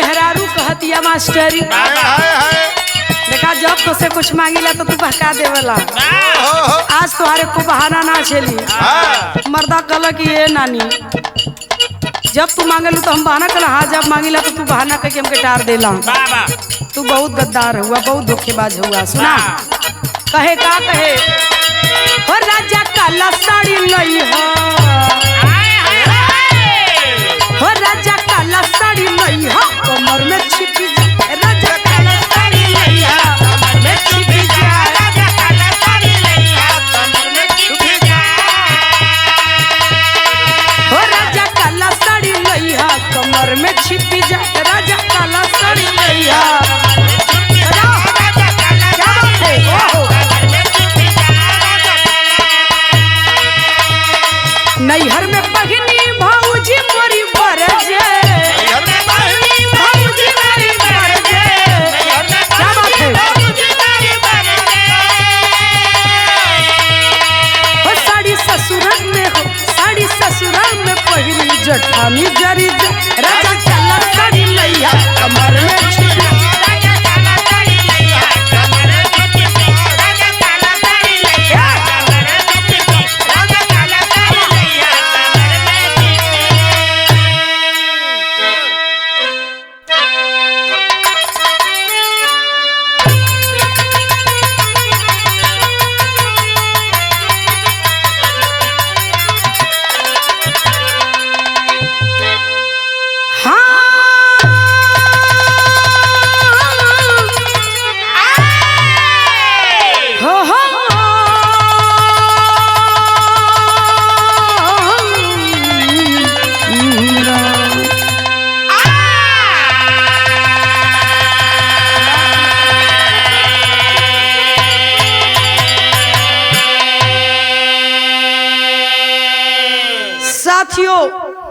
मेहरारू कहतिया मास्टरी देखा जब तो से कुछ मांगिला तो तू बहका देवला। आज तुम्हारे को बहाना ना चली। मर्दा कहला कि ये नानी जब तू मांगलू तो हम बहाना कला। हाँ जब मांगिला तो तू बहाना करके हमके टार देला। तू बहुत गद्दार हुआ, बहुत धोखेबाज हुआ। सुना कहे का कहे हो राजा काला साड़ी लई हो राजा काला साड़ी लई हो कमर में छिपी राजा काला साड़ी लई कमर में छिपी राजा काला साड़ी लई कमर में छिपी हो राजा काला साड़ी लई कमर में छिपी जा राजा काला साड़ी लई नैहर में पगनी भाऊजी मोरी बरजे हो साड़ी ससुराल में हो साड़ी ससुराल में पहली जठानी जरी राजा काला साड़ी लैया कमर में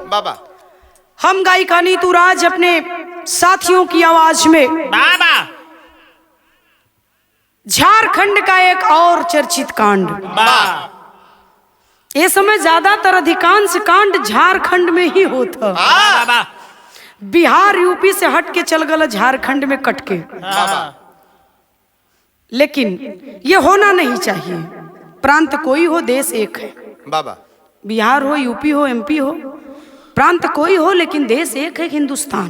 बाबा हम गायिका नीतू राज अपने साथियों की आवाज में बाबा झारखंड का एक और चर्चित कांड। ये समय ज्यादातर अधिकांश कांड झारखंड में ही होता। बाबा बिहार यूपी से हट के चल गया झारखंड में कट के। लेकिन ये होना नहीं चाहिए। प्रांत कोई हो देश एक है। बाबा बिहार हो यूपी हो एमपी हो प्रांत कोई हो लेकिन देश एक है हिंदुस्तान।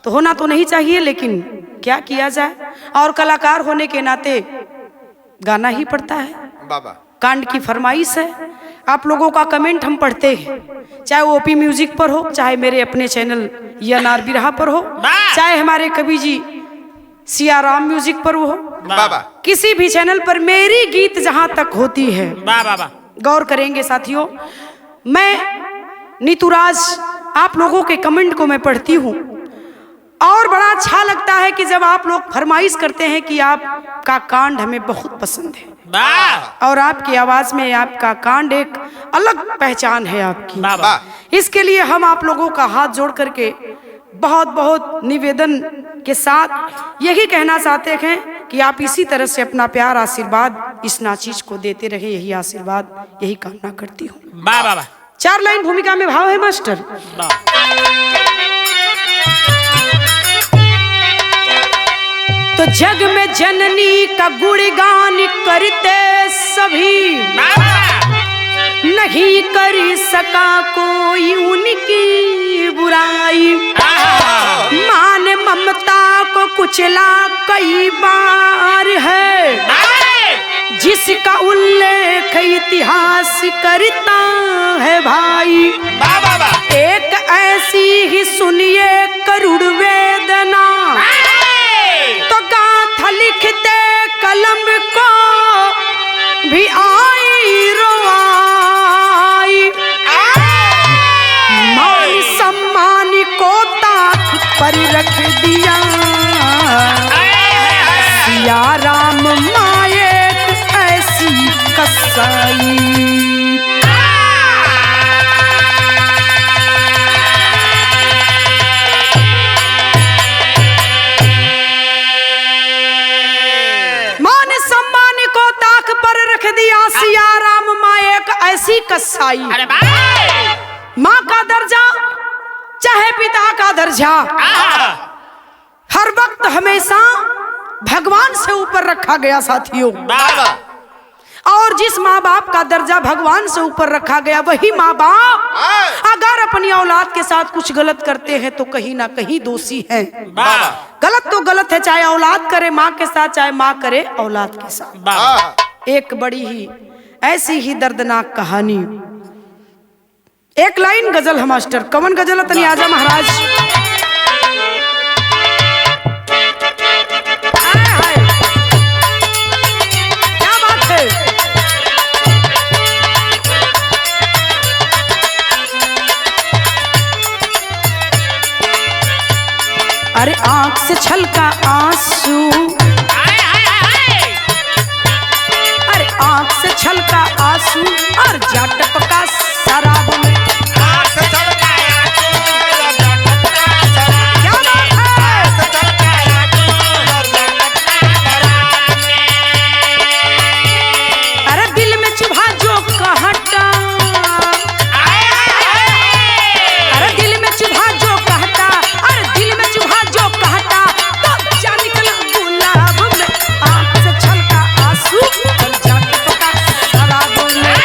तो होना तो नहीं चाहिए लेकिन क्या किया जाए। और कलाकार होने के नाते गाना ही पड़ता है। बाबा कांड की फरमाइश है। आप लोगों का कमेंट हम पढ़ते हैं, चाहे वो ओपी म्यूजिक पर हो, चाहे मेरे अपने चैनल YNR बिरहा पर हो, चाहे हमारे कवि जी सियाराम म्यूजिक पर हो। बाबा किसी भी चैनल पर मेरी गीत जहां तक होती है बाबा गौर करेंगे साथियों। मैं नीतू राज आप लोगों के कमेंट को मैं पढ़ती हूँ और बड़ा अच्छा लगता है कि जब आप लोग फरमाइश करते हैं कि आपका कांड हमें बहुत पसंद है और आपकी आवाज में आपका कांड एक अलग पहचान है आपकी। बाबा इसके लिए हम आप लोगों का हाथ जोड़ करके बहुत बहुत निवेदन के साथ यही कहना चाहते हैं कि आप इसी तरह से अपना प्यार आशीर्वाद इस नाचीज को देते रहे। यही आशीर्वाद यही कामना करती हूँ। बाबा 4 लाइन भूमिका में भाव है मास्टर। तो जग में जननी का गुणगान करते सभी नहीं कर सका कोई उनकी बुराई। मान ममता को कुचला कई बार है जिसका उल्लेख इतिहास करता है भाई। एक ऐसी ही सुनिए करुण वेदना तो गाथा लिखते कलम को भी आई रोआई। मान सम्मान को ताक पर रख दिया सिया राम माए ऐसी कसाई। मान सम्मान को ताक पर रख दिया सिया राम माँ एक ऐसी कसाई। माँ का दर्जा चाहे पिता का दर्जा दर्जा हर वक्त हमेशा भगवान से ऊपर रखा गया साथियों। और जिस माँ बाप का दर्जा भगवान से ऊपर रखा गया वही माँ बाप अगर अपनी औलाद के साथ कुछ गलत करते हैं तो कहीं ना कहीं दोषी हैं। गलत तो गलत है, चाहे औलाद करे माँ के साथ, चाहे माँ करे औलाद के साथ। एक बड़ी ही ऐसी ही दर्दनाक कहानी, एक लाइन गजल है मास्टर। कवन गजल है? तनी आजा महाराज। क्या बात है? अरे आंख से छलका आंसू, अरे आंख से छलका आंसू और जा टपका शराब में। क्या बात है? अरे दिल में चुभा जो कहता, अरे दिल में चुभा जो कहता, अरे दिल में चुभा जो कहता तो जा निकला गुलाब में। आंख से छलका आंसू और जा टपका शराब में।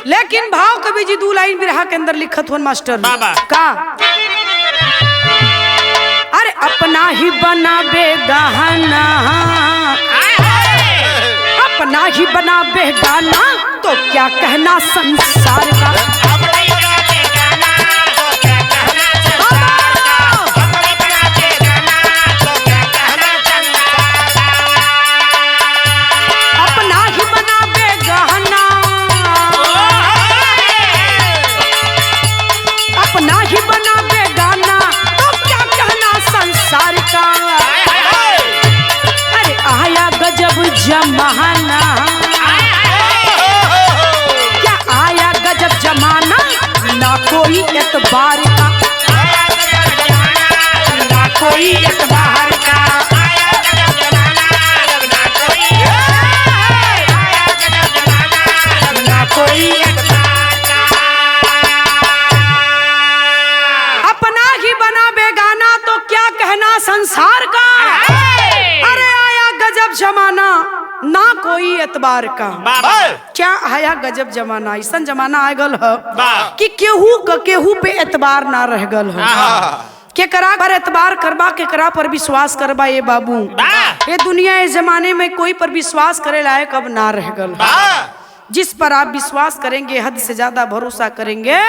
लेकिन भाव कवि जी दो लाइन बिरहा के अंदर लिखत हुन मास्टर का, अरे अपना ही बनाबे गहना, अपना ही बनाबे गाना तो क्या कहना संसार का। अपना ही बनाबे गहना, अपना ही बनाबे गाना तो क्या कहना संसार का। अरे आया गजब जमाना, क्या आया गजब जमाना, ना कोई एतबार का, ना कोई एतबार का। ना कोई अपना ही बना बेगाना तो क्या कहना संसार का। अरे आया गजब जमाना ना कोई एतबार का। क्या आया गजब जमाना, ऐसा जमाना आ गल है कि केहू का केहू पे एतबार ना रह गल है। केकरा पर एतबार करबा, केकरा पर विश्वास करबा ये बाबू। ये दुनिया इस जमाने में कोई पर विश्वास करे लायक अब ना रह गल। जिस पर आप विश्वास करेंगे, हद से ज्यादा भरोसा करेंगे,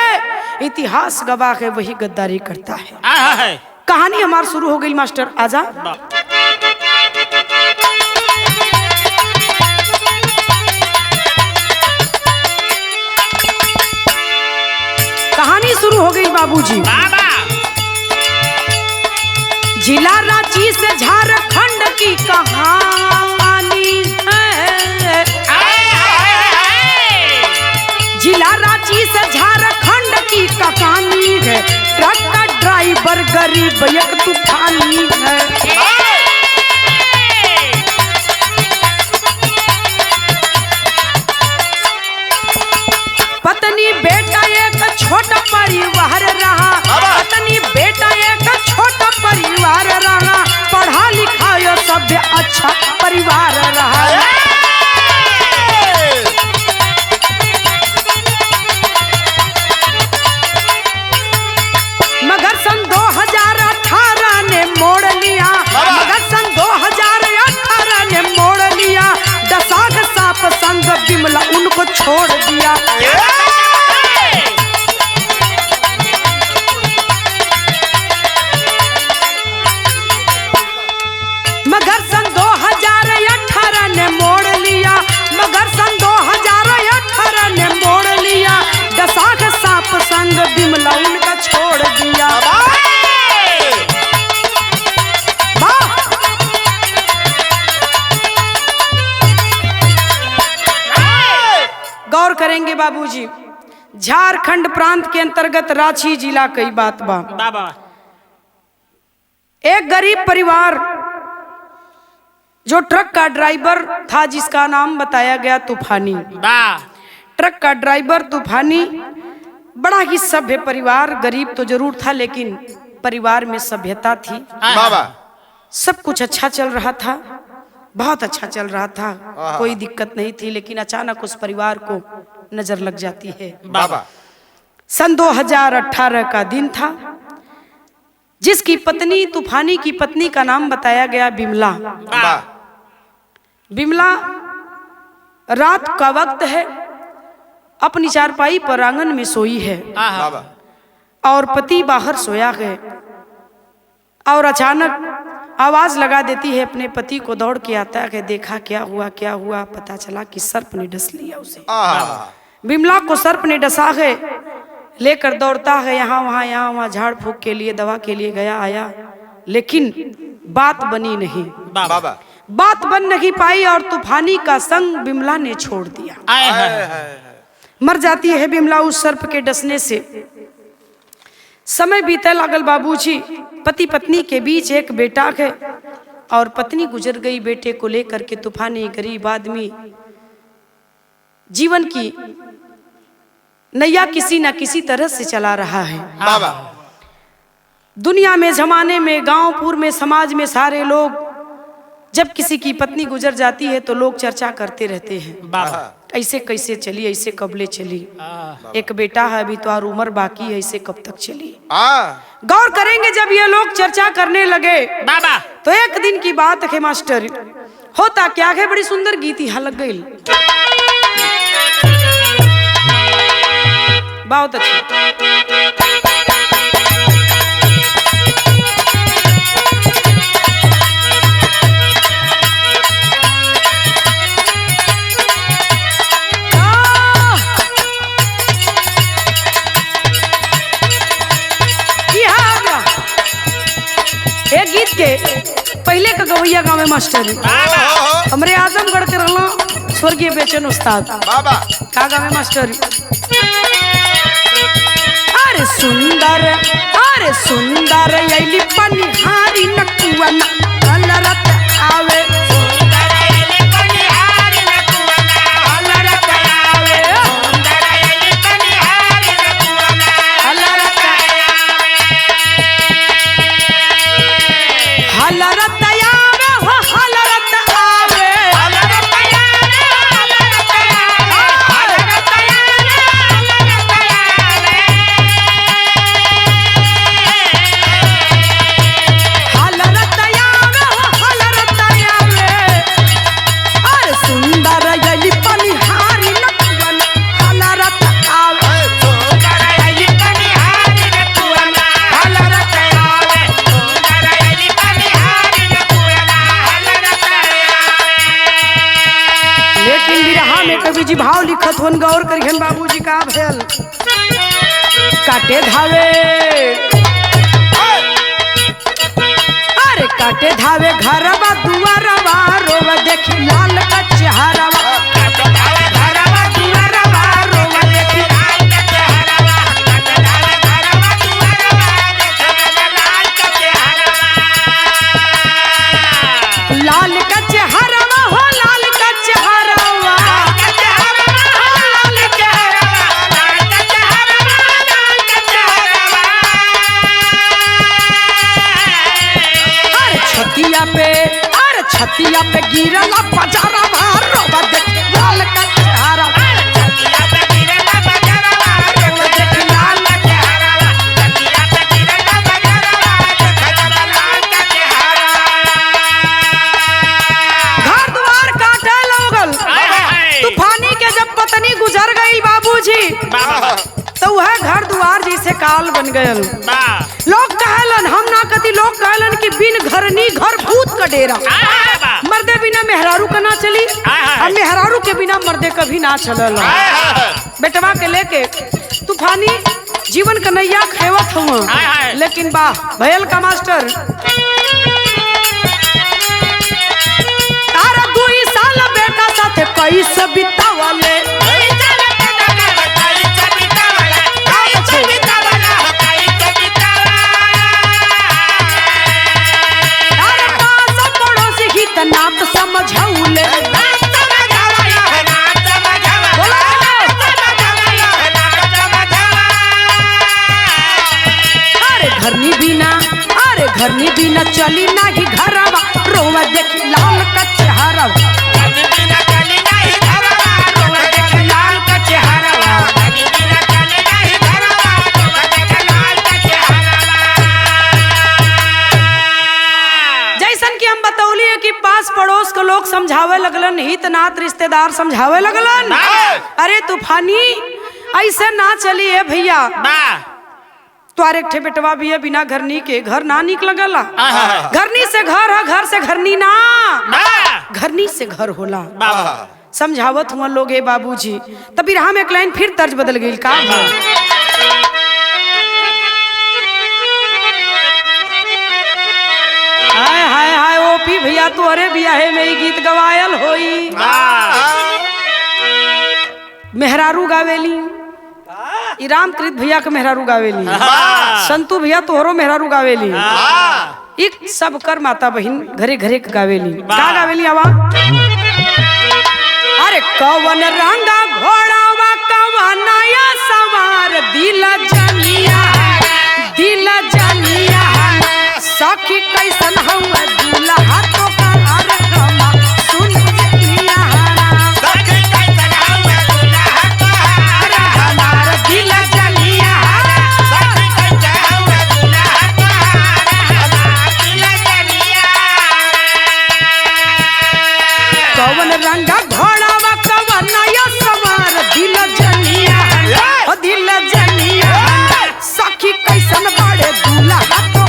इतिहास गवाह है वही गद्दारी करता है। कहानी हमारी शुरू हो गई मास्टर, आजा। कहानी शुरू हो गई बाबूजी। जिला रांची से झारखंड की कहानी है, जिला रांची से झारखंड की कहानी है। ट्रक का ड्राइवर गरीब एक तूफानी है। पत्नी बेटा एक छोटा परिवार रहा, पत्नी बेटा एक छोटा परिवार रहा, पढ़ा लिखा यो सब अच्छा परिवार रहा। मगर सन 2018 ने मोड़ लिया, मगर सन 2018 ने मोड़ लिया, दसाग साप संग बिमला उनको छोड़ दिया। मगर सन 2018 ने मोड़ लिया, मगर सन 2018 ने मोड़ लिया, दसाग साप संग बिमला उनका छोड़ दिया। गौर करेंगे बाबूजी, झारखंड प्रांत के अंतर्गत रांची जिला कई बात बा। एक गरीब परिवार जो ट्रक का ड्राइवर था जिसका नाम बताया गया तूफानी। ट्रक का ड्राइवर तूफानी बड़ा ही सभ्य परिवार, गरीब तो जरूर था लेकिन परिवार में सभ्यता थी। बाबा सब कुछ अच्छा चल रहा था, बहुत अच्छा चल रहा था, कोई दिक्कत नहीं थी। लेकिन अचानक उस परिवार को नजर लग जाती है। बाबा सन 2018 का दिन था, जिसकी पत्नी तूफानी की पत्नी का नाम बताया गया बिमला। बिमला रात का वक्त है, अपनी चारपाई पर आंगन में सोई है बाबा और पति बाहर सोया है। और अचानक आवाज लगा देती है अपने पति को, दौड़ के आता है, देखा क्या हुआ क्या हुआ। पता चला कि सर्प ने डस लिया उसे। बिमला को सर्प ने डसा है, लेकर दौड़ता है यहाँ वहाँ झाड़ फूक के लिए, दवा के लिए गया आया, लेकिन बात बनी नहीं। बाबा बात बन नहीं पाई और तूफानी का संग बिमला ने छोड़ दिया। मर जाती है बिमला उस सर्प के डसने से। समय बीते लागल बाबूजी, पति पत्नी के बीच एक बेटा है और पत्नी गुजर गई। बेटे को लेकर के तूफानी गरीब आदमी जीवन की नैया किसी न किसी तरह से चला रहा है। बाबा दुनिया में, जमाने में, गांवपुर में, समाज में सारे लोग जब किसी की पत्नी गुजर जाती है तो लोग चर्चा करते रहते हैं, ऐसे कैसे चली, ऐसे कबले चली, एक बेटा है अभी तो और उम्र बाकी है, ऐसे कब तक चली। गौर करेंगे जब ये लोग चर्चा करने लगे बाबा, तो एक दिन की बात है मास्टर, होता क्या है, बड़ी सुंदर गीत यहाँ लग गई, बहुत अच्छी। एक गीत के पहले का गवैया गाँव में मास्टर हमरे आजमगढ़ के रहना स्वर्गीय बेचन उस्ताद बाबा का गाँव में मास्टर। अरे सुंदर यली पनिहारी नकुआ न अलरत आवे, सुंदर यली पनिहारी नकुआ न अलरत आवे, सुंदर यली पनिहारी नकुआ न अलरत आवे, हलरत आवे हो हलरत आवे, हलरत आवे हलरत आवे, हलरत आवे हलरत आवे, अरे सुंदर यली पनिहारी नकुआ न हलरत आवे, सुंदर यली पनिहारी नकुआ न हलरत आवे, सुंदर यली पनिहारी नकुआ न हलरत आवे। लेकिन बिरहा में कवि जी भाव लिखत होन, गौर करिहन बाबूजी का भेल, काटे धावे, अरे काटे धावे घरवा दुआरवा, रोवा देखी लाल का चेहरवा, काटे धावे घरवा दुआरवा, रोवा देखी लाल का चेहरवा, काटे धावे घरवा दुआरवा, देखी लाल का चेहरवा, लाल का चेहरवा हो लाल का चेहरवा, लाल का चेहरवा हो लाल चेहरवा, लाल का चेहरवा लाल का चेहरवा, अरे छतिया पे गिरला बजारवा, रोवा देखी लाल का चेहरवा, छतिया पे गिरला बजारवा, रोवा देखी लाल का चेहरवा, छतिया पे गिरला बजारवा, देखी लाल का चेहरवा। घर द्वार काटे लोगल, तूफानी के जब पत्नी गुजर गई बाबूजी, तो वह घर द्वार जैसे काल बन गयल। लोग कहलन, हम ना कती, लोग कहलन कि बिन घरनी घर भूत का डेरा, मर्दे बिना मेहरारू का ना चली और मेहरारू के बिना मर्दे कभी ना चलल। बेटवा के लेके तूफानी जीवन का नैया खेवत हुआ, लेकिन बा भयल का मास्टर, तारा 2 साल बेटा साथे कैसे बितावले, नात बिना चली नाही घरवा रोवा देखी लाल का चेहरा जैसन कि हम बतौली कि पास पड़ोस के लोग समझावे लगलन हित नात रिश्तेदार समझावे लगलन अरे तूफानी ऐसे ना चली है भैया तुआरे ठे बेटवा भी है बिना घरनी के घर ना निक लगला घरनी से घर है घर से घरनी ना घरनी से घर होला समझावत हुआ लोग है बाबूजी तब हम एक लाइन फिर तर्ज बदल गई का हाय हाय हाय ओपी भैया तोहरे बियाहे में ही गीत गवायल होई मेहरारू गावेली रामकृत भैया के मेहरारू गावेली संतू भैया तोहरो मेहरारू गावेली एक सब कर माता बहन घरे घरे गावेली का गावेली आवा अरे कवन रंगा घोड़ावा कवनाया सवार दिल जनिया सखी कैसन हुआ दूल्हा तो कर कमा सुन जनिया सखी कैसन हुआ दूल्हा तो हमार दिल जनिया सखी कैसन हुआ दूल्हा तो हमार दिल जनिया कवन रंगा घोड़ावा कवनाया सवार दिल जनिया सखी कैसन बड़े दूल्हा तो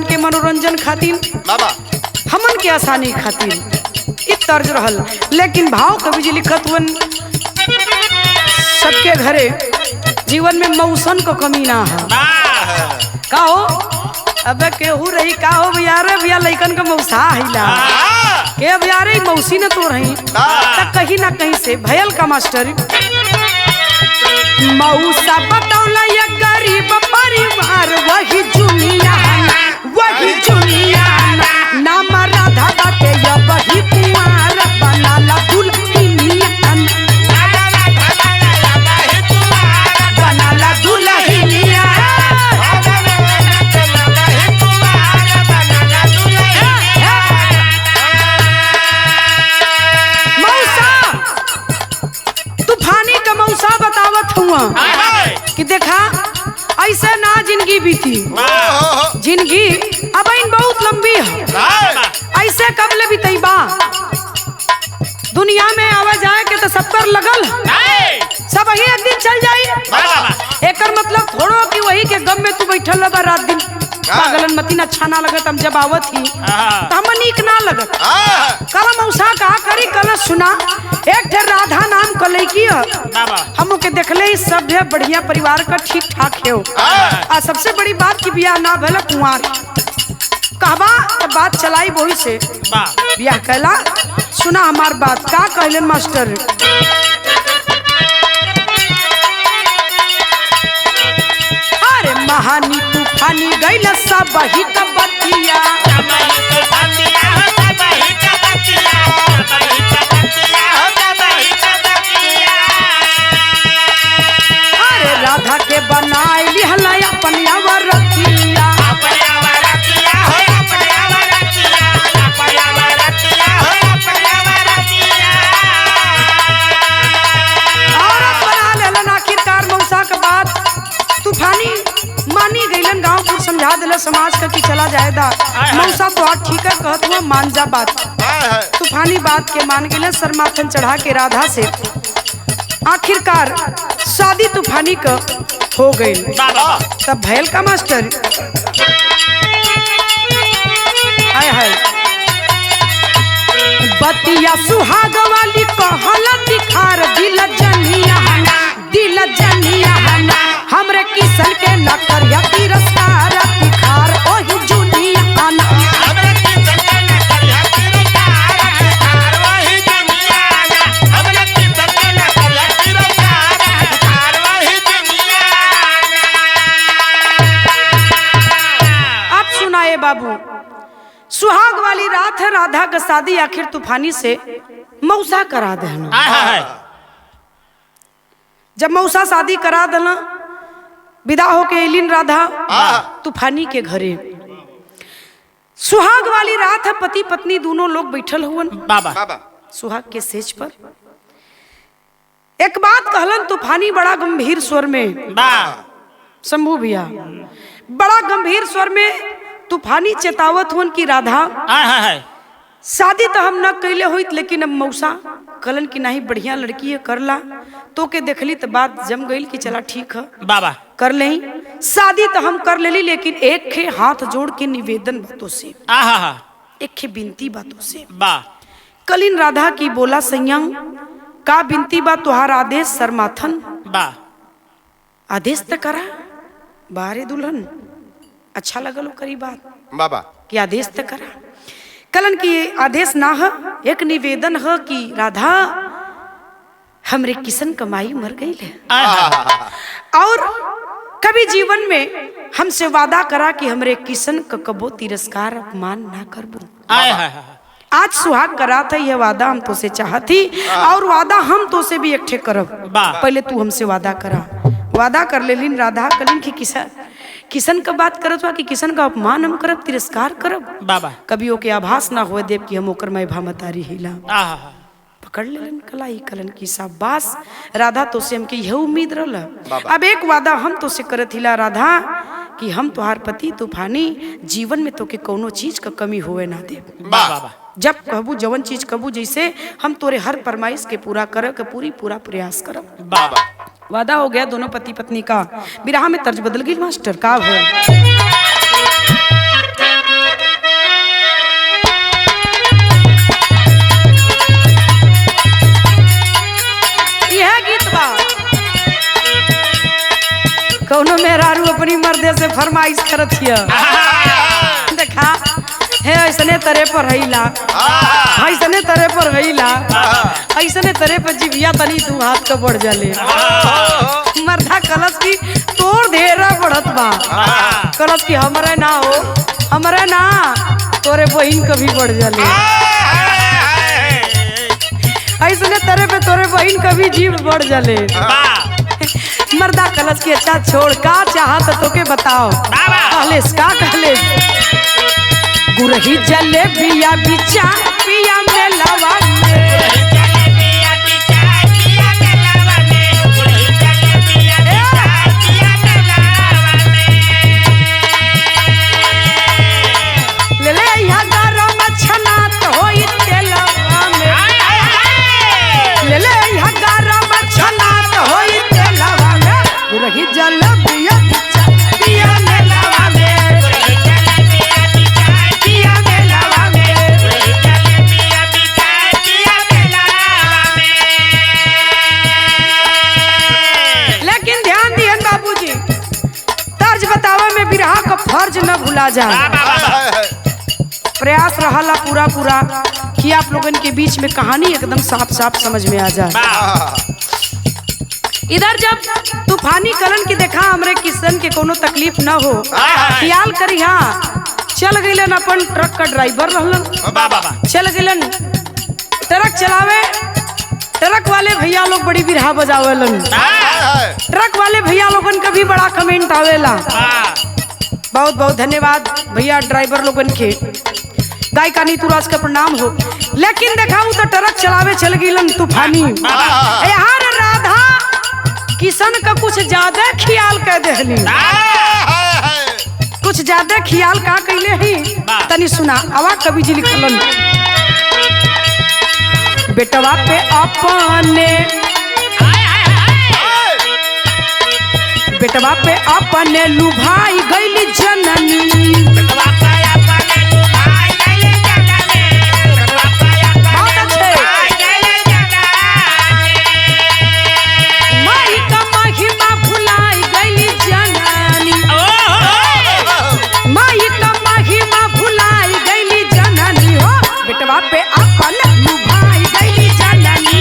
के मनोरंजन खातिर हमन के आसानी खातिर इ तर्ज रहल लेकिन भाव कवि जी लिखत हुन सबके घरे जीवन में मौसम को कमी ना है का हो अब केहू रही का हो भैया रे भैया लइकन का मौसा हिला के भैया रे मौसी न तो रही त कहीं ना कहीं से भयल का मास्टर मौसा बतौला ये गरीब परिवार वही जुनिया नाम राधा बाटे या वही कुंवार बनाला दुल्हनिया बनाला दुल्हनिया मौसा तूफानी का मौसा बतावत हुआ कि देखा ऐसे ना जिंदगी बीती जिंदगी अब इन बहुत लंबी है ऐसे कब ले बीती बा दुनिया में आवा जाए के तो सब कर लगल सब ही एक दिन चल जाई एकर मतलब थोड़ो कि वही के गम में तू बैठल बा रात दिन पागलन मतीन अच्छा ना लगत हम जब आवत ही तो हम नीक ना लगत कल मौसा का करी कल सुना एक ठे राधा नाम का लड़की हम के देखले ही सभ्य बढ़िया परिवार का ठीक ठाक है आ सबसे बड़ी बात की बियाह ना भला कुंवार कहबा बात चलाई वही से बियाह कहला सुना हमार बात का कहले मास्टर अरे महानी तूफानी गइल सब ही का बतिया अरे राधा के बनाई लिहला अपन अवरतिया औरत बना लेलन आखिरकार मौसा के बात तूफानी मानी गईलन गांव समझा दिला समाज का कि चला जाएगा मौसा तो ठीक है कहत हुआ मान जा बात तूफानी बात के मान गए सर माथन चढ़ा के राधा से आखिरकार शादी तूफानी का हो गई तब भैल का मास्टर हाय हाय बतिया सुहाग वाली कहल दिखार दिल जनिया हमरे किसन के न करिया तिरस्कार दिखार ओही जुनिया हमरे किसन के न करिया तिरस्कार दिखार ओही जुनिया हमरे किसन के न करिया तिरस्कार दिखार ओही जुनिया राधा का शादी आखिर तूफानी से मौसा करा देना। जब मौसा शादी करा देना, विदा होके एलिन राधा तूफानी के घरे। सुहाग वाली रात है, पति पत्नी दोनों लोग बैठल हुए बाबा सुहाग के सेज पर। एक बात कहलन तूफानी बड़ा गंभीर स्वर में, शंभू भैया बड़ा गंभीर स्वर में तूफानी चेतावत हुन की राधा शादी तो हम न कैले होइत, लेकिन अब मौसा कलन की नहीं बढ़िया लड़की है करला। तो के देखली तो बात जम गई कि चला ठीक है बाबा कर ले शादी तो हम कर लेली, लेकिन एक खे हाथ जोड़ के निवेदन बातों से, एक खे बिनती बातों से। कलिन राधा की बोला संयम का बिनती बा तुहार आदेश शर्माथन आदेश तो करा बारे दुल्हन। अच्छा लगल करी बात बाबा कि आदेश तो करा। कलन की आदेश ना है, एक निवेदन है कि राधा हमरे किशन कमाई मर गई है, और कभी जीवन में हमसे वादा करा कि हमरे किशन का कबो तिरस्कार अपमान ना करबो। आज सुहाग करा था यह वादा हम तो से चाहती, और वादा हम तो से भी एकठे करब। पहले तू हमसे वादा करा। वादा कर लेलिन राधा। कलिन की किशन का बात करत हुआ कि किशन का अपमान हम करब, तिरस्कार करब बाबा। कभी ओके आभास ना होए देव कि हम ओकर मैं भामतारी हिला। पकड़ लेलन कलाई। कलन की शाबाश राधा तो से हमके यह उम्मीद रहल। अब एक वादा हम तो से करत हिला राधा कि हम तुहार पति तूफानी जीवन में तो के कोनो चीज का कमी होए ना दे। जब कहबू जवन चीज कहबू, जैसे हम तोरे हर फरमाइश के पूरा करे के पूरा प्रयास करब। बाबा वादा हो गया दोनों पति पत्नी का। विरह में तर्ज बदल गई मास्टर का हो। यह गीत बा कौनो मेहरारू अपनी मर्दे से फरमाइश करत हिया। देखा हे ऐसने तरह पर हईला, ऐसने तरह पर हईला, ऐसने तरह पर जिभिया तनी तू हाथ का बढ़ जाले। मर्दा कलश की तोड़ ढेरा बढ़त बा। कलश की हमरे ना हो, हमरे ना तोरे बहिन कभी बढ़ जाले। ऐसने तरह पे तोरे बहिन कभी जीव बढ़ जाले। मर्दा कलश की अच्छा छोड़ का चाहत तो के बताओ। कहलेस का कहलेस गुरही जले बिया बिचा पिया में लवा ले ले यहाँ गरम छना तो होई तेलवा में। ले ले यहाँ गरम छना तो होई तेलवा में। गुरही जले बिया बिचा पिया में लवा में। फर्ज न भूला जाए। प्रयास रहा पूरा कि आप लोगन के बीच में कहानी एकदम साफ साफ समझ में आ जाए। इधर जब तूफानी कलन की देखा हमरे किशन के कोनो तकलीफ न हो, ख्याल करी। हाँ चल गइलन अपन ट्रक का ड्राइवर रहलन, चल गइलन ट्रक चलावे। ट्रक वाले भैया लोग बड़ी बिरहा बजावेलन। ट्रक वाले भैया लोगन का भी बड़ा कमेंट आवेला। बहुत बहुत धन्यवाद भैया ड्राइवर लोगन के। गायिका नीतूराज का प्रणाम हो। लेकिन देखा तो ट्रक चलावे चल गइलन तूफानी। यहाँ राधा किशन का कुछ ज्यादा ख्याल कर देहली, कुछ ज्यादा ख्याल का कैले ही तनी सुना। आवा कवि जी लिखलन बेटवा पे अपने, बेटवा पे अपने लुभाई गईली जननी। बहुत अच्छे। माई का महिमा भुलाई गईली जननी। माई का महिमा भुलाई गईली जननी हो। बेटवा पे अपने लुभाई गईली जननी।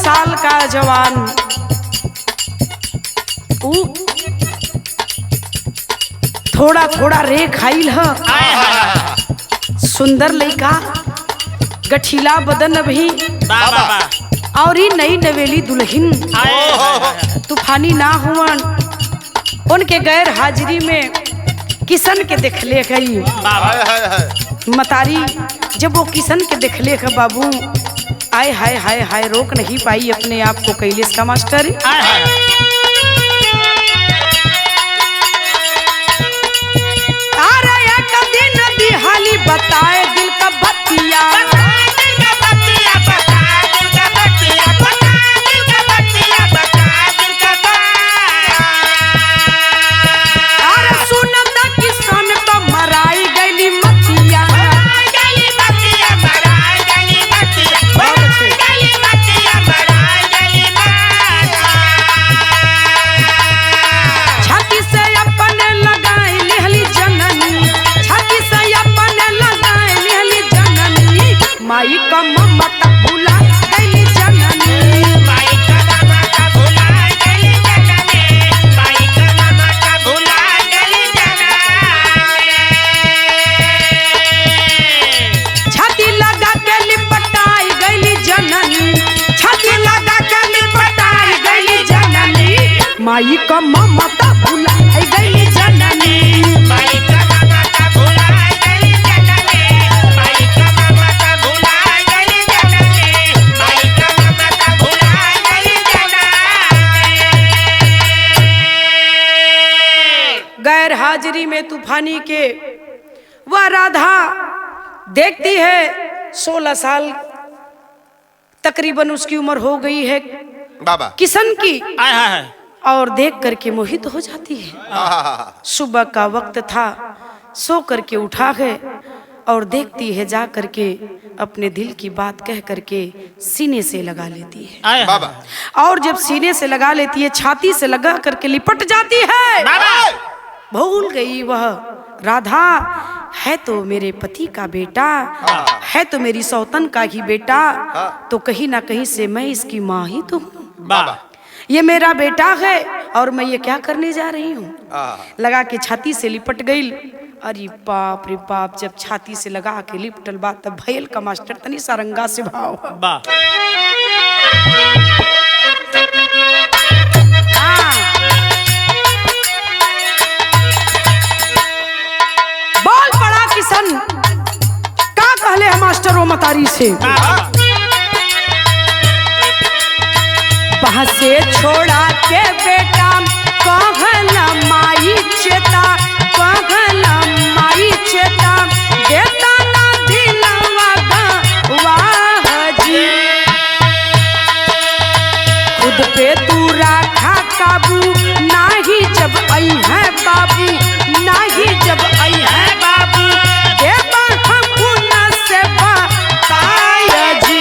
साल का जवान ऊ थोड़ा थोड़ा रे खाइल ह सुंदर लइका गठीला बदन भी और ही नई नवेली दुल्हन तूफानी ना हुवन उनके गैर हाजिरी में किशन के देखले गई मतारी जब वो किशन के देखले का बाबू आय हाय हाय हाय रोक नहीं पाई अपने आप को कैलेश का मास्टर दिहाली बताए दिल का बतिया अरे सुनत किसान तो मराई गईली मतिया छाती से अपने लगाई लिहली जननी छाती से माई का ममता भुला गईली जननी माई का ममता भुला गईली जननी माई का ममता भुला गईली जननी छाती लगा के लिपटाई गईली जननी छाती लगा के लिपटाई गईली जननी माई का ममता भुला गईली जननी माई का ममता भुला गईली जननी माई का ममता भुला गईली जननी माई का ममता भुला गईली जननी गैर हाजिरी में तूफानी के वह राधा देखती है 16 साल तकरीबन उसकी उम्र हो गई है बाबा किशन की और देख करके मोहित हो जाती है सुबह का वक्त था सो करके उठा है और देखती है जा करके अपने दिल की बात कह करके सीने से लगा लेती है बाबा और जब सीने से लगा लेती है छाती से लगा करके लिपट जाती है भूल गई वह राधा है तो मेरे पति का बेटा है तो मेरी सौतन का ही बेटा तो कहीं ना कहीं से मैं इसकी माँ ही तो हूँ बाबा ये मेरा बेटा है और मैं ये क्या करने जा रही हूँ लगा के छाती से लिपट गई अरे बाप रे बाप जब छाती से लगा के लिपटल बात तब भयल का मास्टर तनी सारंगा से भाव बोल पड़ा किशन का कहले है मास्टर वो मतारी से वहां से छोड़ा के बेटा कहला माई चेता कहला माई चेता देता ना दिलवा वाह जी खुद पे तू रखा काबू नाही जब आई है बाबू नाही जब आई है बाबू देवा हमको न से बताया जी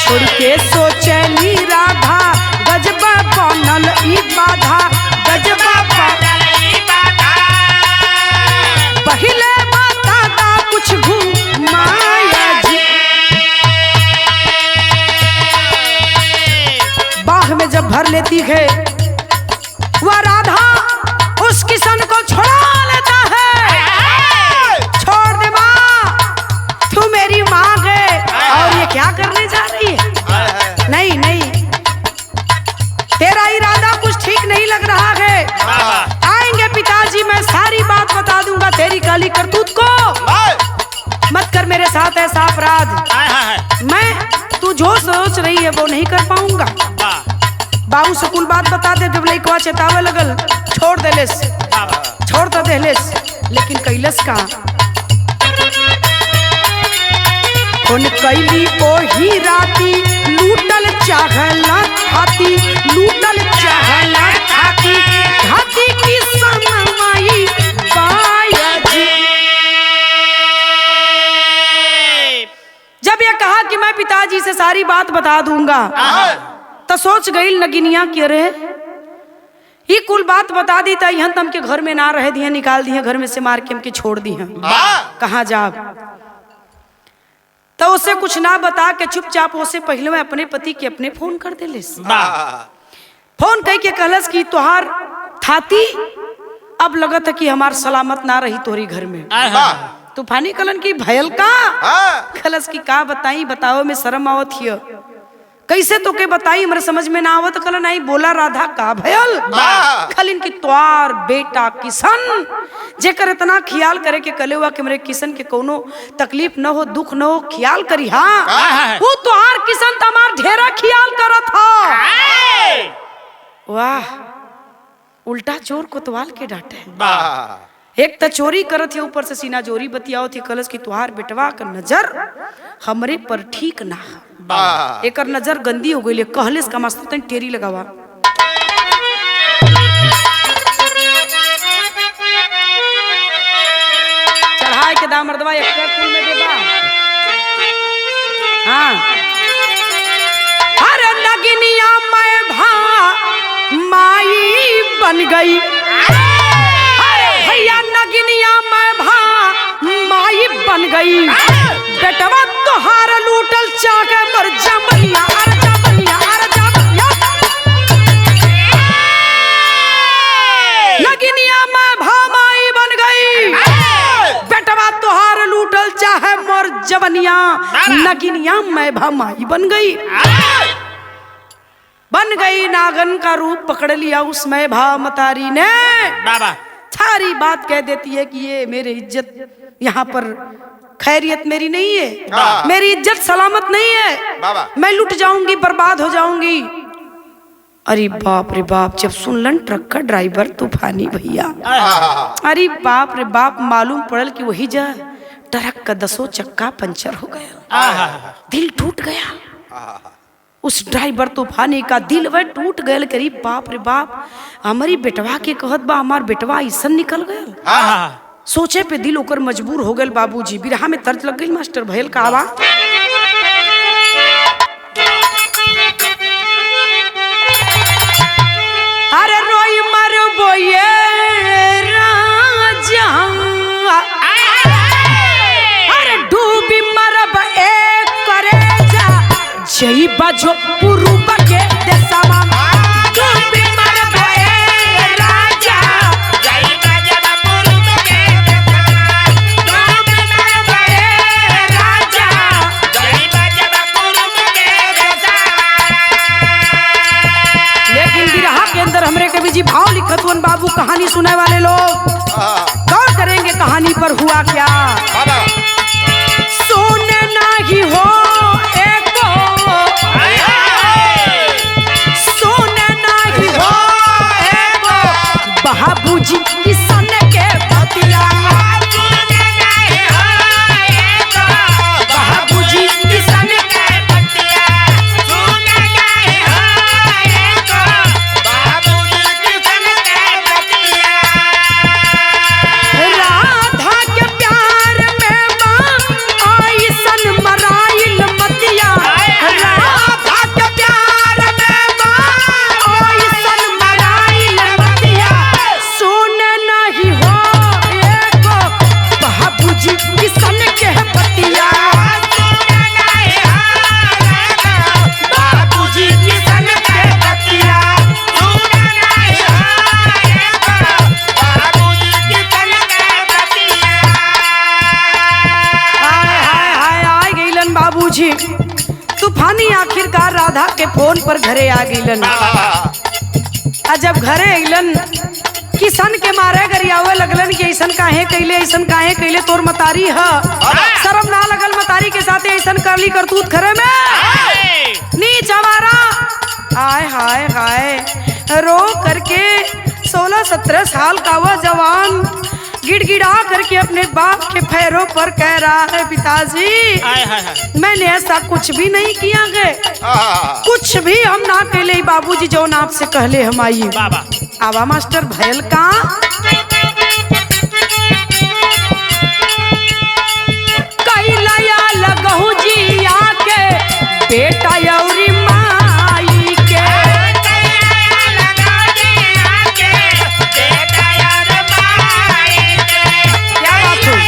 छोड़ के सोचली राधा गजबा बनल ई बाधा गजबा बनल ई बाधा पहले बता दा कुछ घुमाया जी बाह में जब भर लेती है वह राधा उस किशन को छोड़ा लेता है छोड़ दे माँ तू मेरी माँ है और ये क्या करने जा रही है नहीं नहीं तेरा इरादा कुछ ठीक नहीं लग रहा है आएंगे पिताजी मैं सारी बात बता दूंगा तेरी काली करतूत को मत कर मेरे साथ ऐसा अपराध मैं तू जो सोच रही है वो नहीं कर पाऊंगा बाबू से कुल बात बता दे जब लइकवा चेतावे लगल छोड़ देलेस छोड़ तो देलेस लेकिन कैलस का उन कैली ओ ही राती लूटल चाहला हाथी लूटल चाहला हाथी हाथी की सनमाई बाया जी जब ये कहा कि मैं पिताजी से सारी बात बता दूंगा तो सोच गई नगिनिया के रे ये कुल बात बता दी था यहाँ तम के घर में ना रह दिया निकाल दिया घर में से मार के हमके छोड़ दी कहाँ जा तो उसे कुछ ना बता के चुपचाप उसे पहले में अपने पति के अपने फोन कर दे। फोन कह के कहलस कि तुहार थाती अब लगत है कि हमार सलामत ना रही तोहरी घर में। तूफानी कलन की भयल का खलस की का बताई, बताओ में शर्म आवत हिय, कैसे तो के बताई हमरे समझ में ना आवत। कलन आई बोला राधा का भयल खलिन की त्वार बेटा किशन जेकर इतना ख्याल करे के कले हुआ कि मेरे किशन के कोनो तकलीफ न हो, दुख न हो, ख्याल करी। हाँ वो त्वार किशन तमार ढेरा ख्याल करत था। वाह उल्टा चोर कोतवाल के डांटे। एक तो चोरी करत है, ऊपर से सीना जोरी बतियाओ थी। कलश की तुहार बेटवा का नजर हमरे पर ठीक ना, एक नजर गंदी हो गई। कहले का मस्त टेरी लगावा। चढ़ाए के दाम मर्दवा एक फूल में देबा। हाँ अरे नगिनिया मैं भा माई बन गई, भैया नगिनिया मैं भा माई बन गई। बेटवा तोहार लूटल चाके मर जमनिया, अरे जमनिया, अरे जमनिया। नगिनिया मैं भा माई बन गई, बेटवा तोहार लूटल चाहे मर जमनिया। नगिनिया मैं भा माई बन गई, बन गई नागन का रूप पकड़ लिया उसमें भामतारी ने। बाबा सारी बात कह देती है कि ये मेरी इज्जत यहाँ पर खैरियत मेरी नहीं है, मेरी इज्जत सलामत नहीं है, मैं लुट जाऊंगी, बर्बाद हो जाऊंगी। अरे बाप रे बाप, जब सुनलन ट्रक का ड्राइवर तूफानी भैया, अरे बाप रे बाप, मालूम पड़ल कि वही जा ट्रक का 10 चक्का पंचर हो गया, दिल टूट गया। उस ड्राइवर तूफानी का दिल वह टूट गयल। करीब बाप रे बाप, हमारी बेटवा के कहत बा हमार बेटवा ऐसा निकल गया। सोचे पे दिल ओकर मजबूर हो गए। बाबूजी बिरहा में तर्ज लग गई। मास्टर भयल का आवा अरे रोई मर बोये राजा, अरे डूबी मरब एक करे जा, जई बजो पुरुब के देसवा। डूबी मरब एक राजा, जई बजो पुरुब के देसवा। डूबी मरब एक राजा, जई बजो पुरुब के देसवा। लेकिन बिरहा के अंदर हमरे कवि जी भाव लिखत हुन बाबू। कहानी सुनने वाले लोग गौर करेंगे कहानी पर हुआ क्या। सोने नहीं हो बाबूजी किसन के बतिया, बाबूजी किसन के बतिया, बाबूजी किसन के बतिया। राधा के प्यार में मां आईसन मराइल मतिया, राधा के प्यार में मां आईसन मराइल मतिया। सोने नहीं हो एको बाबूजी किसन के बतिया, सोने नहीं हो बाबूजी किसन के बतिया, सोने नहीं हो बाबूजी किसन के बतिया। हाय हाय हाय आ गइलन बाबूजी। तूफानी आखिरकार राधा के फोन पर घरे आ गइलन। आ जब घरे अइलन किसन के मारे गरियावे लगलन कि ऐसन काहे कैले, ऐसन काहे कैले, तोर मतारी ह शर्म ना लगल मतारी के साथे ऐसन करली करतूत खरे में नीच हमारा। हाय हाय हाय रो करके 16-17 साल का वह जवान गिड़गिड़ा करके अपने बाप के पैरों पर कह रहा है, पिताजी मैंने ऐसा कुछ भी नहीं किया है, कुछ भी हम ना कहले बाबूजी, जो ना आपसे कहले हम आइए। आवा मास्टर भयल का कैलया लगहु जी आके बेटा यौरी माई के, क्या बात है।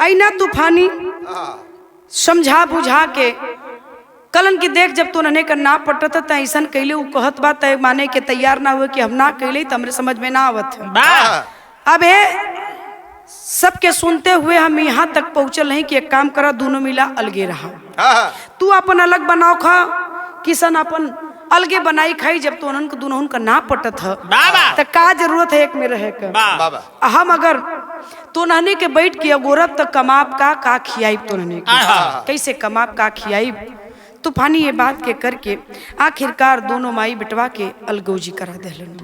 आईना तूफानी समझा बुझा के कलन की देख जब तो नने का ना पटत त ऐसन कैले उ कहत बा तय माने के तैयार ना हुए कि हम ना कैले त हमरे समझ में ना आवत है। अब ये सबके सुनते हुए हम यहाँ तक पहुंचल हैं कि एक काम करा दोनों मिला अलगे रहा। तू अपन अलग बनाओ खा किसन अपन अलगे बनाई खाई जब तो उनका दोनों का ना पटत है तो का जरूरत है एक में रहे का। हम अगर तो नहने के बैठ के गोरब तक कमाब का खियाई तो नहने कैसे कमाब का खियाई तूफानी ये बात के करके आखिरकार दोनों माई बेटवा के अलगौजी करा दिलन।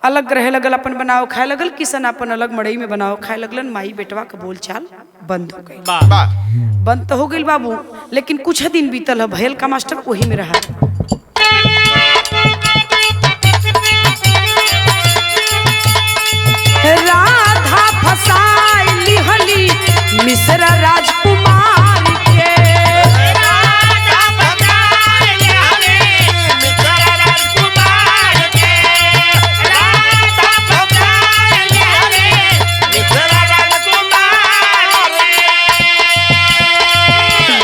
अलग रहे लगल अपन बनाओ खाए लगल किसन अपन अलग मड़ई में बनाओ खाए लगलन। माई बेटवा का बोलचाल बंद हो गई। बंद तो हो गई बाबू लेकिन कुछ दिन बीतल है भैल का मास्टर वही में रहा। राधा फसाई लिहली मिश्र राजकुमार के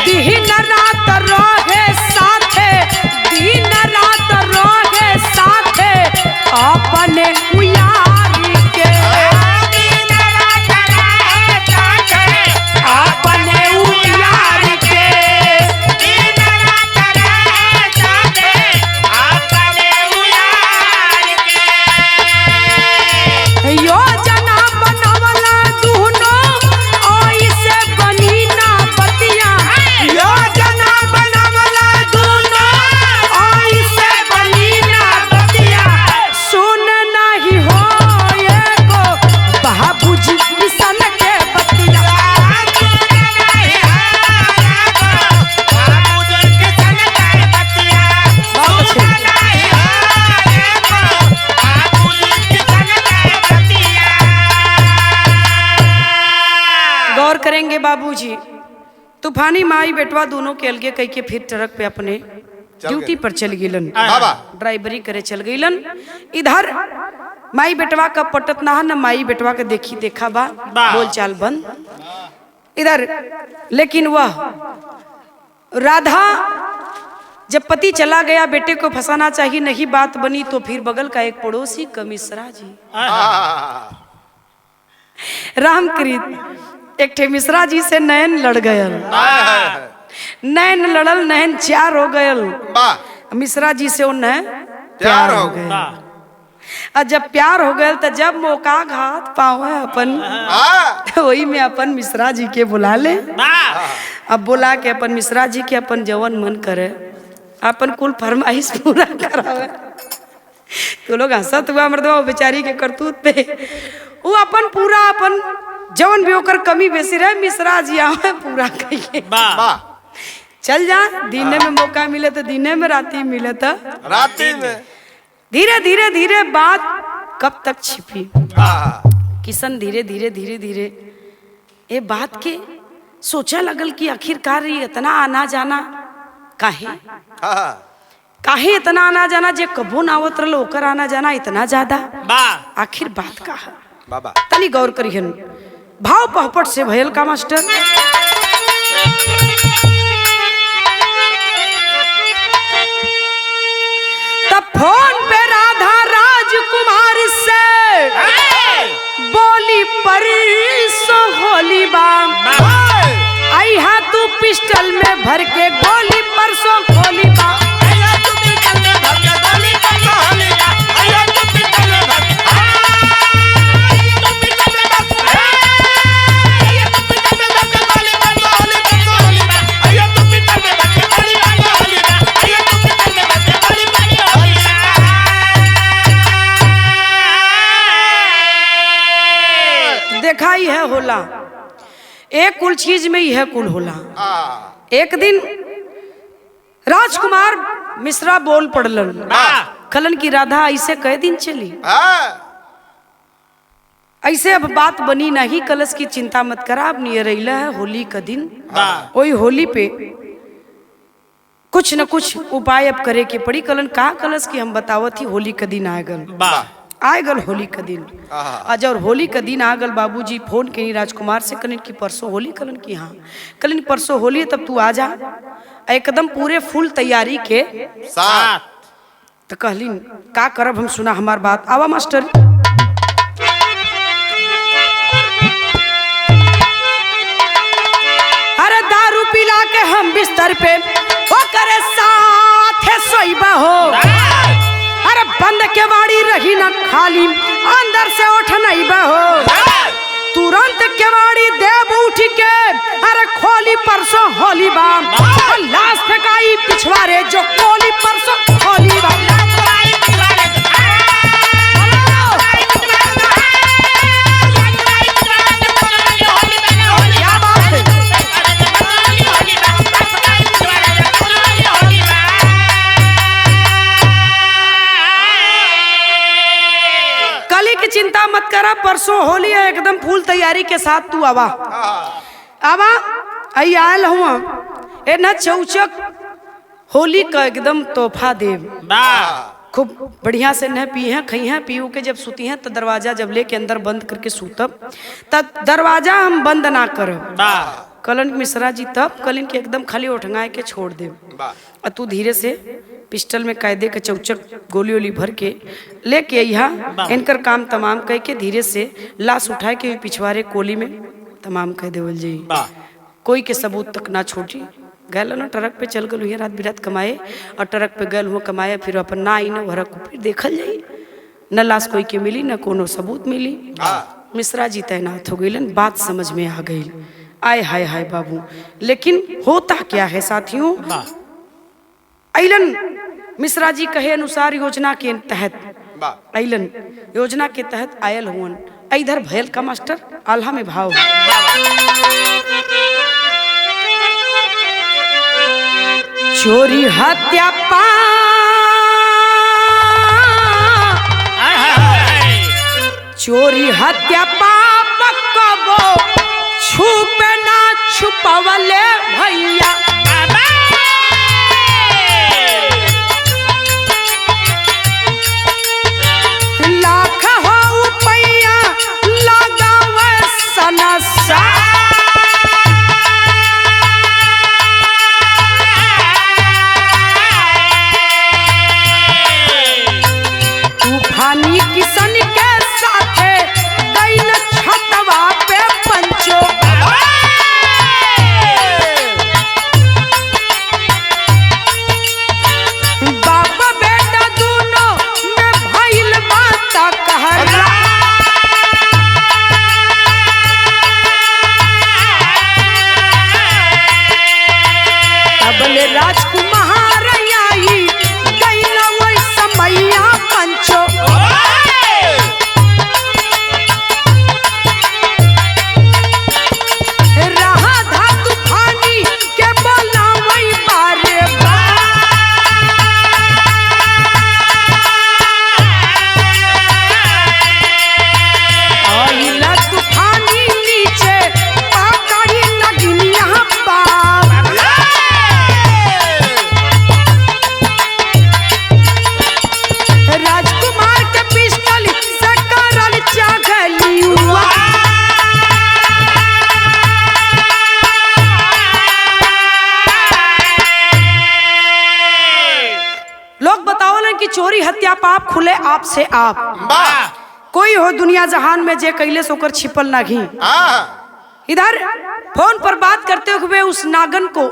दिन रात रोहे साथे दिन रात रोहे साथे अपने उयारी के अपने उयारी के योजना बनवला दुनो ऐसे बनी ना बतिया योजना बनवला दुनो ऐसे बनी ना बतिया सुन नहीं हो एगो बाबूजी किसन के बतिया गौर करेंगे बाबूजी। तूफानी माई बेटवा दोनों के अलगे कई के फिर ट्रक पे अपने ड्यूटी पर चल गिलन ड्राइवरी करे चल गईलन। इधर माई बेटवा का पटत ना न माई बेटवा का देखी देखा बा बोलचाल बंद इधर। लेकिन वह राधा जब पति चला गया बेटे को फंसाना चाहिए नहीं बात बनी तो फिर बगल का एक पड़ोसी कमिश्रा जी रामकृत एक ठे मिश्रा जी से नैन लड़ गयल। नैन लड़ल नैन चार हो गयल। मिश्रा जी से उन्हें प्यार हो गया। और जब प्यार हो गया तो जब मौका घात पावे अपन वही में अपन मिश्रा जी के बुला ले। अब बुला के अपन मिश्रा जी के अपन जवन मन करे अपन कुल फरमाइश पूरा करावे। तो लोग हंसत हुआ मर्दवा बेचारी के करतूत पे वो अपन पूरा अपन जवन भी होकर कमी बेसी रहे मिश्रा जी आवे पूरा कहिए चल जा। दिने में मौका मिले तो दिने में राती मिले तो राती में। धीरे धीरे धीरे बात कब तक छिपी किसन धीरे धीरे धीरे धीरे ये बात के सोचा लगल कि आखिरकार ये इतना आना जाना काहे इतना आना जाना जे कबो ना आवत रहल ओकर आना जाना इतना ज्यादा आखिर बात का है बाबा तनी गौर करिहन। भाव पहपट से भयल का मास्टर तब फोन पे राधा राजकुमार से बोली परसों होली बाम आई हा तू पिस्टल में भर के गोली परसों होली बाम देखा ही है होला एक कुल चीज में ही है कुल होला। एक दिन राजकुमार मिश्रा बोल पड़लन कलन की राधा ऐसे कई दिन चली ऐसे अब बात बनी नहीं कलश की चिंता मत करा अब नियर है होली का दिन वही होली पे कुछ न कुछ उपाय अब करे के पड़ी। कलन का कलश की हम बतावत ही होली का दिन आएगल आए गल होली का दिन। आज और होली का दिन आ गल बाबूजी फोन के राजकुमार से कलन की परसों होली, कलन की हाँ कलन परसों होली है, तब तू आ जा एकदम पूरे फुल तैयारी के साथ। तो कहलिन का करब हम, सुना हमार बात। आवा मास्टर। अरे दारू पिला के हम बिस्तर पे वो करे साथ सोईबा हो। अरे बंद के बाड़ी रही ना खाली, अंदर से उठ नहीं बहो। तुरंत के बाड़ी देव उठ के अरे खोली परसों होली बाम, लाश फेंकाई पिछवाड़े जो खोली परसों होली बाम। चिंता मत करा, परसों होली है, एकदम फुल तैयारी के साथ तू आवा। आवा आई आयल हुआ ए ना चौचक होली का एकदम तोहफा दे। खूब बढ़िया से न पी है खई है, पीऊ के जब सूती है तो दरवाजा जब लेके अंदर बंद करके सूतब, तब दरवाजा हम बंद ना करब। कलन मिश्रा जी तब कलिन के एकदम खाली उठंगाए के छोड़ दे। और तू धीरे से पिस्टल में कायदे के चौचक गोली वोली भर के लेके यहाँ इनकर काम तमाम कह के धीरे से लाश उठा के पिछवाड़े कोली में तमाम कह देवल जी। कोई के सबूत तक ना छोड़ी। गल ना ट्रक पे चल गल रात बिरात कमाए, और ट्रक पे गल हुआ कमाए, फिर अपन ना आई न भर फिर देखल जाई न लाश कोई के मिली न कोनो सबूत मिली। मिश्रा जी तैनात हो गई, बात समझ में आ गई। आय हाय हाय बाबू, लेकिन होता क्या है साथियों, ऐलन मिश्रा जी कहे अनुसार योजना के तहत ऐलन योजना के तहत आयल हुन। इधर भयल का मास्टर आल्हा में भाव। चोरी हत्या चोरी हत्या पाप कबो छुपे ना छुपावले भैया। लाख हो पैया लगावे सनसा, तूफानी किसन के साथे गइल छतवा पे पंचो। बाप बेटा दोनों में भइल बात कहला। अबले राजकुमार आई गइल वही समैया पंचो। रहा था तूफानी के बोला वही बारे आइला तूफानी नीचे पाकड़ी नगिनिया बाप। राजकुमार के पिस्टल से करल चागली हुआ। लोग बताओ कि चोरी हत्या पाप खुले आप से आप। कोई हो दुनिया जहान में जे कैले सोकर छिपल ना घी। इधर फोन पर बात करते हुए उस नागन को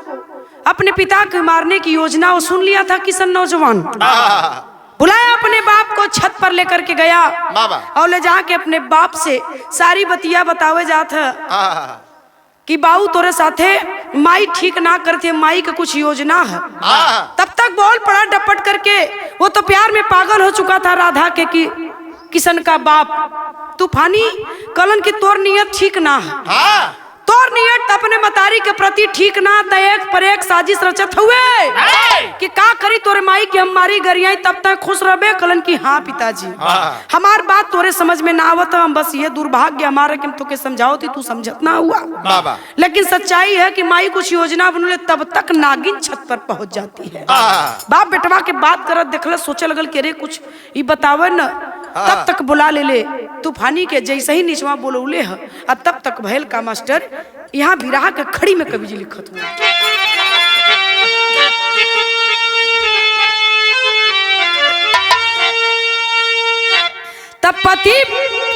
अपने पिता के मारने की योजना वो सुन लिया था किसन नौजवान। बुलाया अपने बाप को, छत पर लेकर के गया और ले जाके अपने बाप से सारी बतिया बतावे जात है कि बाऊ तोरे साथे माई ठीक ना करते, माई का कुछ योजना है। तब तक बोल पड़ा डपट करके, वो तो प्यार में पागल हो चुका था राधा के कि किशन का बाप तूफानी कलन की तोर नियत ठीक ना है। तोर नियत अपने मतारी के प्रति ठीक ना, त एक पर एक साजिश रचत हुए कि का करी तोरे माई की हम मारी गरियाई तब तक खुश रहे। कलन की हाँ पिताजी, हमार बात तोरे समझ में ना आवत, हम बस ये दुर्भाग्य हमारा कि तो के समझाओ थी तू समझत ना हुआ। लेकिन सच्चाई है कि माई कुछ योजना बनले तब तक नागिन छत पर पहुंच जाती है। बाप बेटवा के बात करत देखल, सोचे लगल कि अरे कुछ ये बतावे न तब तक बुला ले तूफानी के जैसे ही निचवा बोलौले है और तब तक भैल का मास्टर यहाँ बिराह के खड़ी में कवि जी लिखत हुआ। तब पति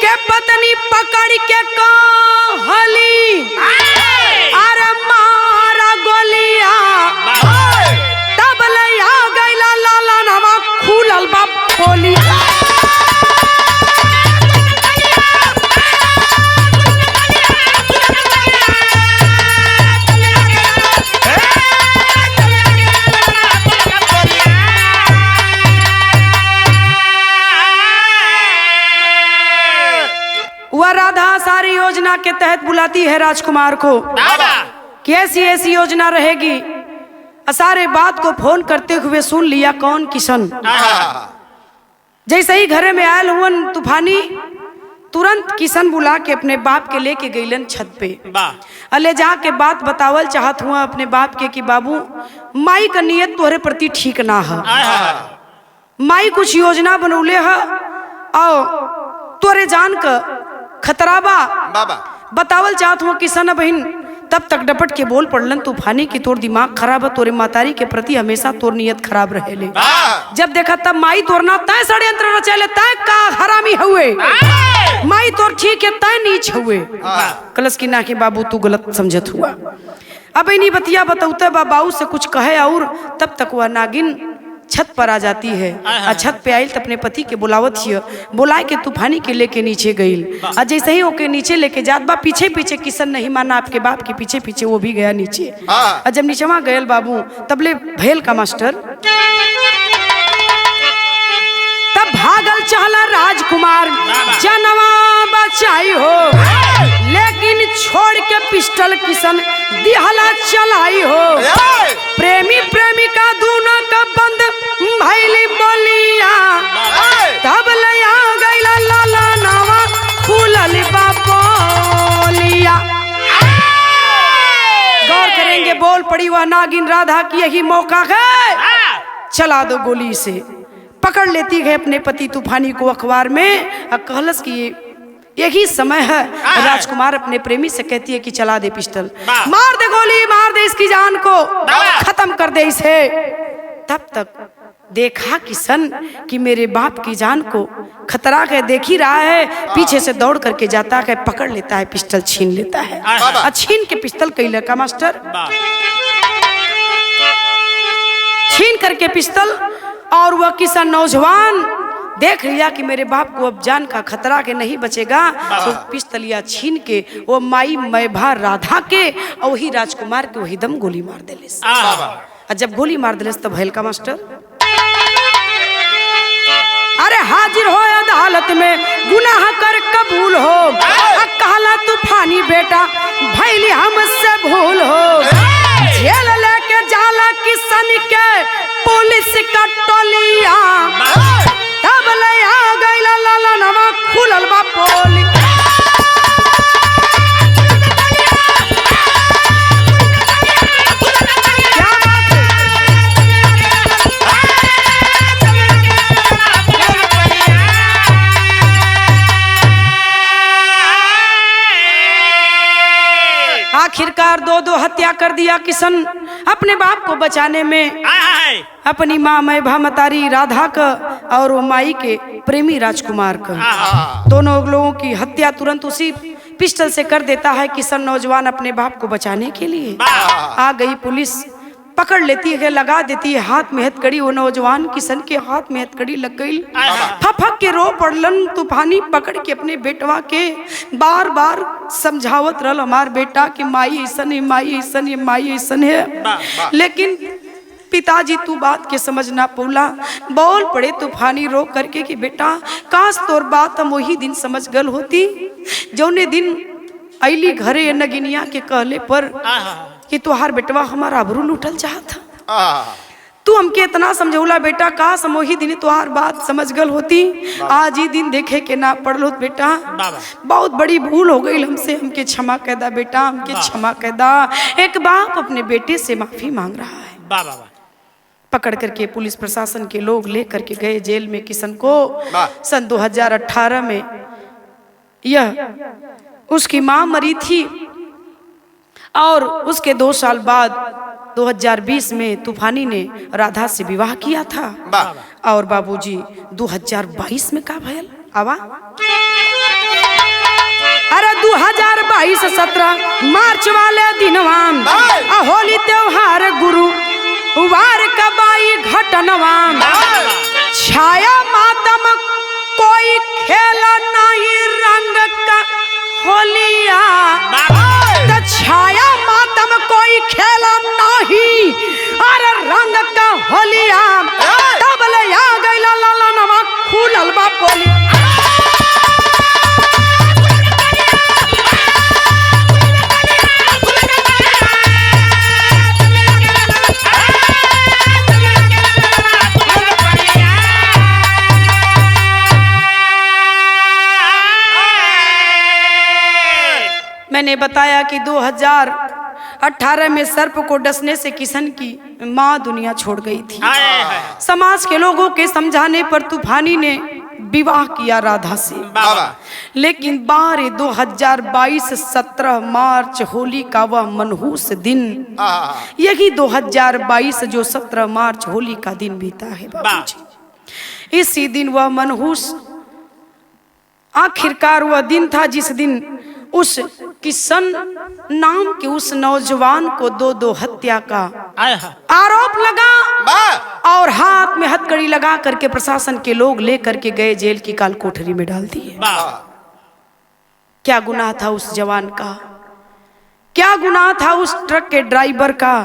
के पत्नी पकड़ के कहली अरे मारा गोलिया तब लया गैला लाला नवा खुलल बा बोली। वह राधा सारी योजना के तहत बुलाती है राजकुमार को कि ऐसी ऐसी योजना रहेगी। सारे बात को फोन करते हुए सुन लिया कौन किशन। जैसे ही घरे में आयल हुन तूफानी तुरंत किशन बुला के अपने बाप के लेके गईलन छत पे। अले जाके बात बतावल चाहत हुआ अपने बाप के कि बाबू माई का नियत तोहरे प्रति ठीक ना है। माई कुछ योजना बनौले है और तोरे जान का खतरा बा बतावल चाहत हुआ किशन बहन। तब तक डपट के बोल पड़लन तूफानी की तोर दिमाग खराब है, तोरे मातारी के प्रति हमेशा तोर नियत खराब रहेले। जब देखा तब माई तोरना तय षड्यंत्र रचेले तय का हरामी हुए माई तोर ठीक है तय नीच हुए। कलश की ना के बाबू तू गलत समझत हुआ। अब इन्हीं बतिया बतौते बाबू से कुछ कहे और तब तक वह नागिन छत पर आ जाती है। छत पे आयल तो अपने पति के बुलावत हिय बुलाए के तूफानी के लेके नीचे गईल। जैसे ही ओके नीचे लेके जात बा पीछे पीछे किशन नहीं माना आपके बाप के पीछे पीछे वो भी गया नीचे। जब नीचे वहां गयल बाबू तबले भेल का मास्टर तब भागल चहला राजकुमार जनवा बचाई हो लेकिन छोड़ के पिस्टल किशन दिहला चलाई हो। प्रेमी प्रेमिका दोनों का बंद भैली बोलिया तब लया गैला लाला नावा खुलल बा बोलिया। गौर करेंगे बोल पड़ी वह नागिन राधा की यही मौका है चला दो गोली से। पकड़ लेती है अपने पति तूफानी को अखबार में और कहलस की यही समय है। राजकुमार अपने प्रेमी से कहती है कि चला दे पिस्टल मार दे गोली मार दे इसकी जान को खत्म कर दे इसे। तब तक देखा किशन कि मेरे बाप की जान को खतरा है देख ही रहा है। पीछे से दौड़ करके जाता है पकड़ लेता है पिस्टल छीन लेता है। छीन के पिस्टल कैले का मास्टर छीन करके पिस्टल और वह किसान नौजवान देख लिया कि मेरे बाप को अब जान का खतरा के नहीं बचेगा तो पिस्तलिया छीन के वो माई मैभा राधा के और वही राजकुमार के वही दम गोली मार देले। और जब गोली मार देले तब भैल का मास्टर अरे हाजिर हो अदालत में गुनाह कर कबूल हो कहला तूफानी बेटा भैली हमसे भूल हो। जेल लेके जाला किशन के पुलिस का टोलिया तब लया गैला लाला नवा खुलल बा बोली। आखिरकार दो हत्या कर दिया किशन अपने बाप को बचाने में। अपनी माँ मैभा मतारी राधा का और वो माई के प्रेमी राजकुमार का दोनों लोगों की हत्या तुरंत उसी पिस्टल से कर देता है किशन नौजवान अपने बाप को बचाने के लिए। आ गई पुलिस पकड़ लेती है लगा देती है हाथ में हथकड़ी। वो नौजवान किशन के हाथ में हथकड़ी लग गई फफक के रो पड़लन तूफानी पकड़ के अपने बेटवा के बार बार समझावत रहल हमार बेटा कि माई ऐसन है माई ऐसन है माई ऐसन है। लेकिन पिताजी तू बात के समझ ना पौला बोल पड़े तूफानी रो करके कि बेटा काश तोर बात हम वही दिन समझ गल होती जौने दिन अली घरे नगिनिया के कहले पर कि तुहार बेटवा हमारा आबरू लूटल चाहता। तू हमके इतना समझौला बेटा काश हम वही दिन तुहार बात समझ गल होती आज ही दिन देखे के ना पड़लो बेटा बहुत बड़ी भूल हो गई हमसे हमके क्षमा कैदा बेटा हमके क्षमा कैदा। एक बाप अपने बेटे से माफी मांग रहा है। पकड़ करके पुलिस प्रशासन के लोग ले करके गए जेल में किशन को। वाह। सन 2018 में यह उसकी मां मरी थी और उसके 2 साल बाद 2020 में तूफानी ने राधा से विवाह किया था। वाह। और बाबूजी 2022 में का भयल आवा अरे 2022 17 मार्च वाले दिनवाम होली त्योहार गुरु वार कबाई घटनवाम छाया मातम कोई खेला नहीं रंग का होलिया तो छाया मातम कोई खेला नहीं अरे रंग का होलिया तब ले आ गई लाला नवा खुलल बा पोली। मैंने बताया कि 2018 में सर्प को डसने से किशन की मां दुनिया छोड़ गई थी। समाज के लोगों के समझाने पर तूफानी ने विवाह किया राधा से। लेकिन 2022 17 मार्च होली का वह मनहूस दिन, यही 2022 जो 17 मार्च होली का दिन बीता है बाबूजी, इसी दिन वह मनहूस आखिरकार वह दिन था जिस दिन उस किशन नाम के उस नौजवान को 2 हत्या का आरोप लगा और हाथ में हथकड़ी लगा करके प्रशासन के लोग ले करके गए जेल की काल कोठरी में डाल दिए। क्या गुनाह था उस जवान का, क्या गुनाह था उस ट्रक के ड्राइवर का।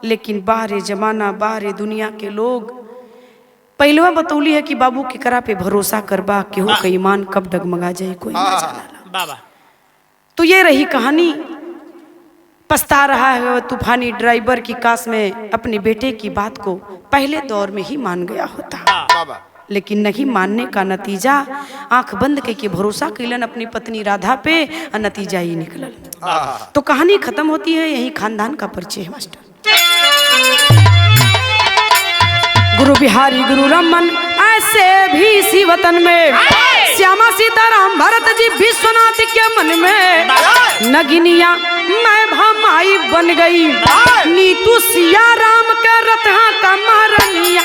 लेकिन बाहरे जमाना बाहरे दुनिया के लोग पहलवा बतौली है कि बाबू के करा पे भरोसा करबा केहू का ईमान कब डगमगा जाए कोई ना जाना। तो ये रही कहानी। पछता रहा है वह तूफानी ड्राइवर की काश में अपने बेटे की बात को पहले दौर में ही मान गया होता, लेकिन नहीं मानने का नतीजा आंख बंद करके भरोसा कैलन अपनी पत्नी राधा पे और नतीजा ही निकलल। तो कहानी खत्म होती है यही खानदान का परिचय है मास्टर। गुरु बिहारी गुरु रमन ऐसे भी इसी वतन में श्यामा सीताराम भरत जी विश्वनाथ के मन में नगिनिया मैं भमाई बन गई नीतू सिया राम का रतहा का महारानिया।